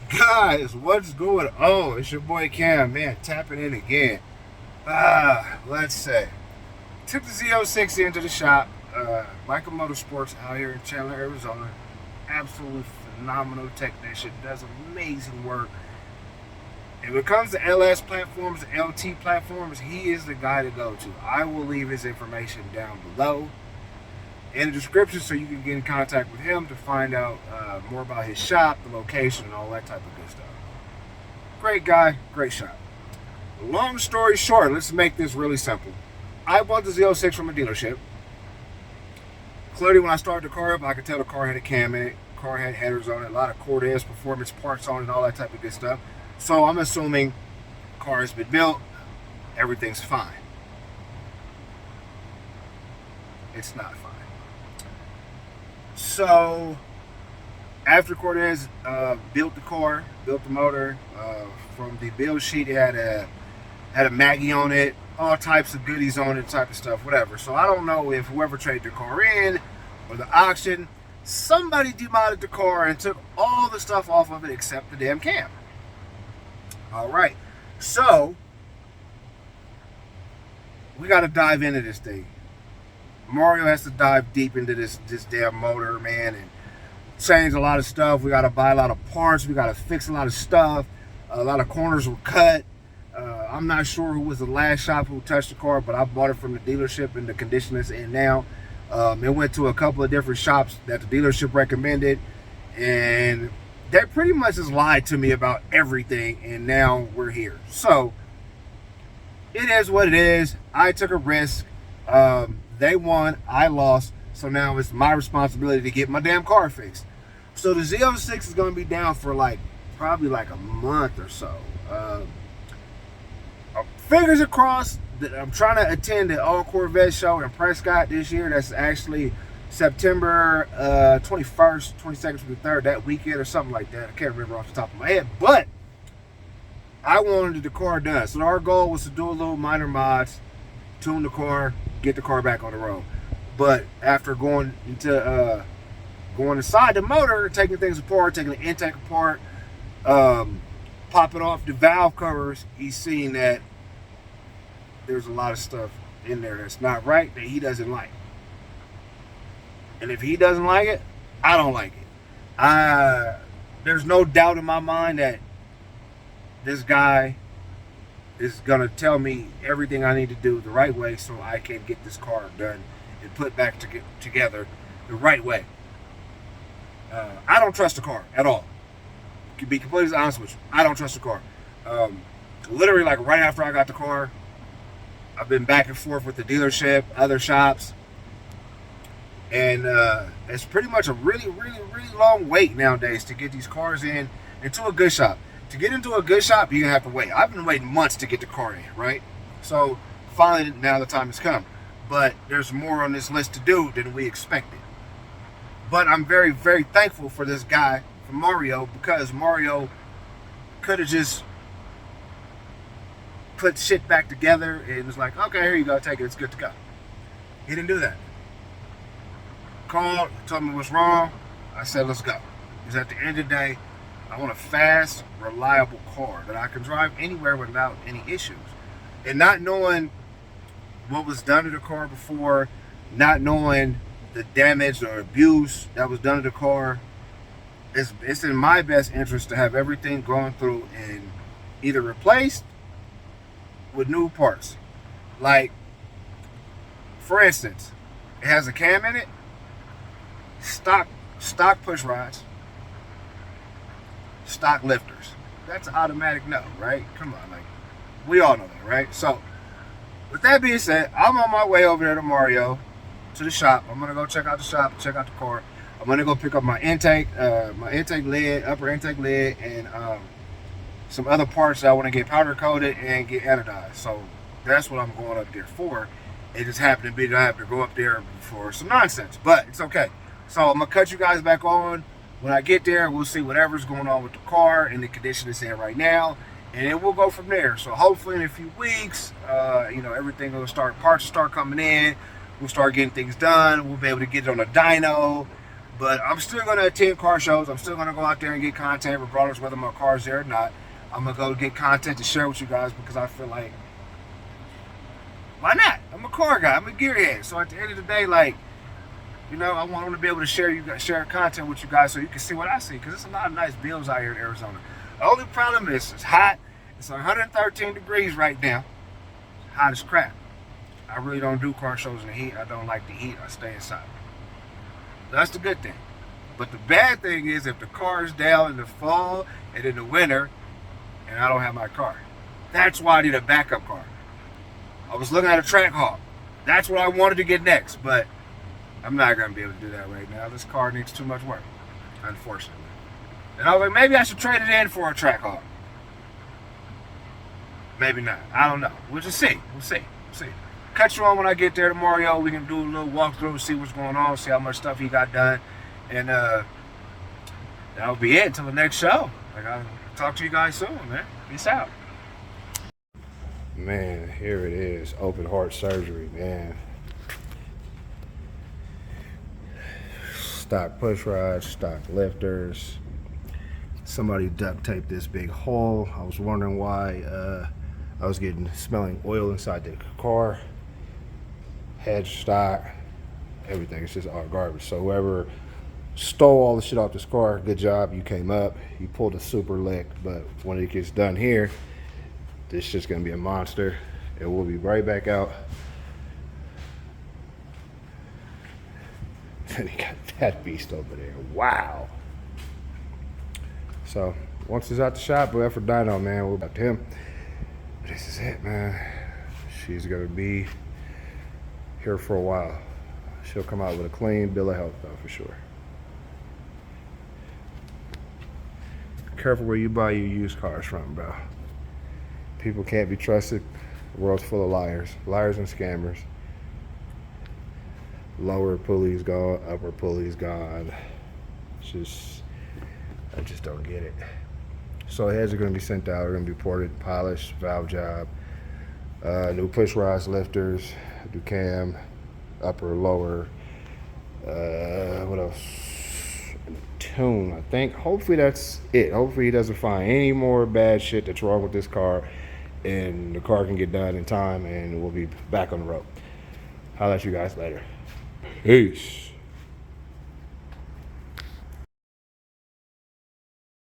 Guys, what's going on? It's your boy Cam, man, tapping in again. Let's say. Took the Z06 into the shop. Mikhamotorsports out here in Chandler, Arizona. Absolutely phenomenal technician. Does amazing work. And when it comes to LS platforms, LT platforms, he is the guy to go to. I will leave his information down below in the description so you can get in contact with him to find out more about his shop, the location, and all that type of good stuff. Great guy, great shop. Long story short, let's make this really simple. I bought the Z06 from a dealership. Clearly, when I started the car up, I could tell the car had a cam in it, car had headers on it, a lot of Cortez performance parts on it, and all that type of good stuff. So I'm assuming the car has been built, everything's fine. It's not fine. So after Cortez built the car, built the motor, from the build sheet, it had a Maggie on it, all types of goodies on it, type of stuff, whatever. So I don't know if whoever traded the car in or the auction, somebody demodded the car and took all the stuff off of it except the damn cam. All right, so we got to dive into this thing. Mario has to dive deep into this damn motor, man, and change a lot of stuff. We got to buy a lot of parts. We got to fix a lot of stuff. A lot of corners were cut. I'm not sure who was the last shop who touched the car, but I bought it from the dealership in the condition it's in now. It went to a couple of different shops that the dealership recommended, and they pretty much just lied to me about everything, and now we're here. So it is what it is. I took a risk. They won, I lost, so now it's my responsibility to get my damn car fixed. So the Z06 is going to be down for probably a month or so. Fingers crossed that I'm trying to attend the All Corvette show in Prescott this year. That's actually September 21st, 22nd, 23rd, that weekend or something like that. I can't remember off the top of my head, but I wanted the car done. So our goal was to do a little minor mods, tune the car, get the car back on the road. But after going inside the motor, taking things apart, taking the intake apart, popping off the valve covers, he's seen that there's a lot of stuff in there that's not right, that he doesn't like. And if he doesn't like it, I don't like it. There's no doubt in my mind that this guy is going to tell me everything I need to do the right way so I can get this car done and put back together the right way. I don't trust the car at all. To be completely honest with you, I don't trust the car. Literally, right after I got the car, I've been back and forth with the dealership, other shops, and it's pretty much a really, really, really long wait nowadays to get these cars into a good shop. To get into a good shop, you're going to have to wait. I've been waiting months to get the car in, right? So finally, now the time has come. But there's more on this list to do than we expected. But I'm very, very thankful for this guy, for Mario, because Mario could have just put shit back together and was like, okay, here you go, take it, it's good to go. He didn't do that. Called, told me what's wrong. I said, let's go. Because at the end of the day, I want a fast, reliable car that I can drive anywhere without any issues. And not knowing what was done to the car before, not knowing the damage or abuse that was done to the car, it's in my best interest to have everything gone through and either replaced with new parts. Like, for instance, it has a cam in it, stock push rods, stock lifters. That's an automatic no, right? Come on, we all know that, right? So with that being said, I'm on my way over there to Mario, to the shop. I'm gonna go check out the shop, check out the car. I'm gonna go pick up my intake lid, upper intake lid, and some other parts that I want to get powder coated and get anodized. So that's what I'm going up there for. It just happened to be that I have to go up there for some nonsense, but it's okay. So I'm gonna cut you guys back on. When I get there, we'll see whatever's going on with the car and the condition it's in right now, and then we'll go from there. So hopefully in a few weeks, everything will parts will start coming in. We'll start getting things done. We'll be able to get it on a dyno, But I'm still going to attend car shows. I'm still going to go out there and get content, regardless whether my car's there or not. I'm going to go get content to share with you guys because I feel like, why not? I'm a car guy. I'm a gearhead. So at the end of the day, like, you know, I want to be able to share content with you guys so you can see what I see, because there's a lot of nice builds out here in Arizona. The only problem is it's hot. It's 113 degrees right now. It's hot as crap. I really don't do car shows in the heat. I don't like the heat. I stay inside. That's the good thing. But the bad thing is if the car is down in the fall and in the winter and I don't have my car. That's why I need a backup car. I was looking at a track hawk. That's what I wanted to get next, but I'm not going to be able to do that right now. This car needs too much work, unfortunately. And I was like, maybe I should trade it in for a track hawk. Maybe not. I don't know. We'll just see. We'll see. Catch you on when I get there tomorrow, yo. We can do a little walkthrough, see what's going on, see how much stuff he got done. And that'll be it until the next show. Like, I'll talk to you guys soon, man. Peace out. Man, here it is. Open heart surgery, man. Stock push rods, stock lifters. Somebody duct taped this big hole. I was wondering why I was smelling oil inside the car. Hedge stock, everything. It's just all garbage. So whoever stole all the shit off this car, good job. You came up, you pulled a super lick. But when it gets done here, this shit's gonna be a monster. It will be right back out. And he got that beast over there. Wow. So once it's out the shop, we'll have for Dino, man. We'll back to him. But this is it, man. She's gonna be here for a while. She'll come out with a clean bill of health, though, for sure. Careful where you buy your used cars from, bro. People can't be trusted. The world's full of liars and scammers. Lower pulleys gone, upper pulleys gone. I just don't get it. So heads are going to be sent out. They're going to be ported, polished, valve job, new push rods, lifters, new cam, upper, lower. What else? Tune, I think. Hopefully that's it. Hopefully he doesn't find any more bad shit that's wrong with this car, and the car can get done in time, and we'll be back on the road. I'll let you guys later. Peace.